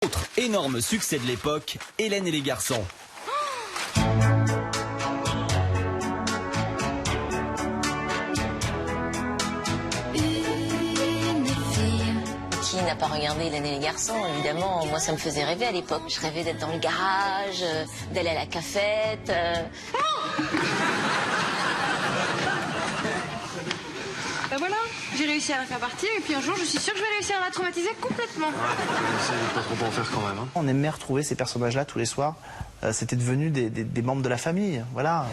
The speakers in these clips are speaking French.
Autre énorme succès de l'époque, Hélène et les garçons. Qui n'a pas regardé Hélène et les garçons? Évidemment, moi ça me faisait rêver à l'époque. Je rêvais d'être dans le garage, d'aller à la cafette. Ben voilà, j'ai réussi à la faire partir et puis un jour je suis sûre que je vais réussir à la traumatiser complètement. C'est pas trop en faire quand même. Hein. On aimait retrouver ces personnages-là tous les soirs. C'était devenu des membres de la famille, voilà.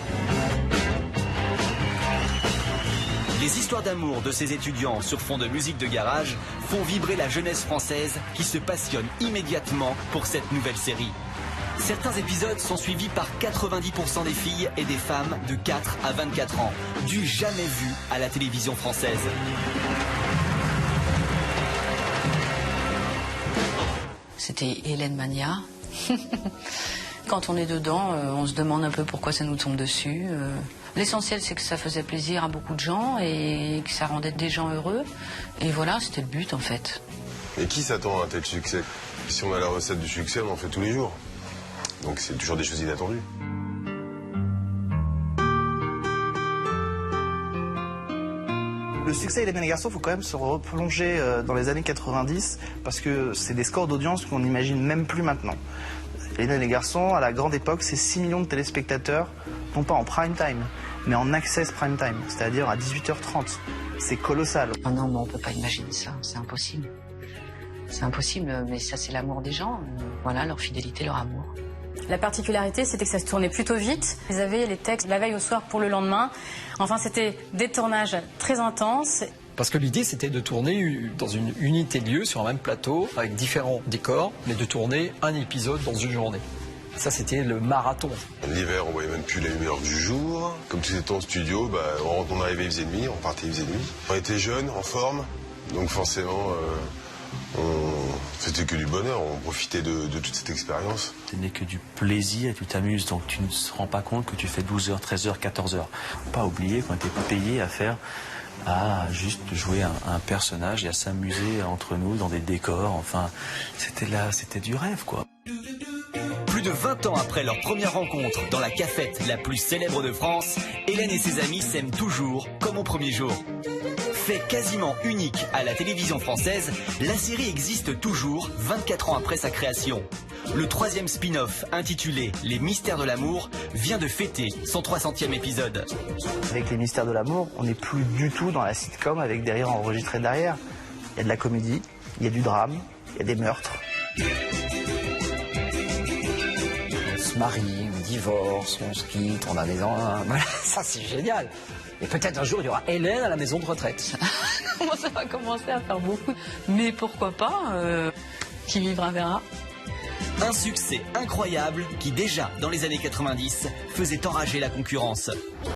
Les histoires d'amour de ces étudiants sur fond de musique de garage font vibrer la jeunesse française qui se passionne immédiatement pour cette nouvelle série. Certains épisodes sont suivis par 90% des filles et des femmes de 4 à 24 ans, du jamais vu à la télévision française. C'était Hélène Mania. Quand on est dedans, on se demande un peu pourquoi ça nous tombe dessus. L'essentiel, c'est que ça faisait plaisir à beaucoup de gens et que ça rendait des gens heureux. Et voilà, c'était le but en fait. Et qui s'attend à un tel succès? Si on a la recette du succès, on en fait tous les jours. Donc c'est toujours des choses inattendues. Le succès Hélène et les garçons, il faut quand même se replonger dans les années 90 parce que c'est des scores d'audience qu'on n'imagine même plus maintenant. Hélène et les garçons, à la grande époque, c'est 6 millions de téléspectateurs, non pas en prime time, mais en access prime time, c'est-à-dire à 18h30. C'est colossal. Oh non, mais on peut pas imaginer ça, c'est impossible. C'est impossible, mais ça c'est l'amour des gens. Voilà, leur fidélité, leur amour. La particularité, c'était que ça se tournait plutôt vite. Ils avaient les textes la veille au soir pour le lendemain. Enfin, c'était des tournages très intenses. Parce que l'idée, c'était de tourner dans une unité de lieu, sur un même plateau, avec différents décors, mais de tourner un épisode dans une journée. Ça, c'était le marathon. L'hiver, on voyait même plus la lumière du jour. Comme tout était en studio, on arrivait, il faisait nuit, on partait, il faisait nuit. On était jeunes, en forme, donc forcément, c'était que du bonheur. On profitait de toute cette expérience. Ce n'est que du plaisir et tu t'amuses, donc tu ne te rends pas compte que tu fais 12h, 13h, 14h. Pas oublier qu'on était payé à juste jouer un personnage et à s'amuser entre nous dans des décors. Enfin, c'était du rêve, quoi. Plus de 20 ans après leur première rencontre dans la cafette la plus célèbre de France, Hélène et ses amis s'aiment toujours comme au premier jour. Fait quasiment unique à la télévision française, la série existe toujours 24 ans après sa création. Le 3e spin-off, intitulé Les Mystères de l'amour, vient de fêter son 300e épisode. Avec Les Mystères de l'amour, on n'est plus du tout dans la sitcom avec des rires enregistrés derrière. Il y a de la comédie, il y a du drame, il y a des meurtres. On se marie, on divorce, on se quitte, on a des enfants. Voilà, ça c'est génial. Et peut-être un jour, il y aura Hélène à la maison de retraite. Ça va commencer à faire beaucoup. Mais pourquoi pas, qui vivra verra. Un succès incroyable qui déjà, dans les années 90, faisait enrager la concurrence.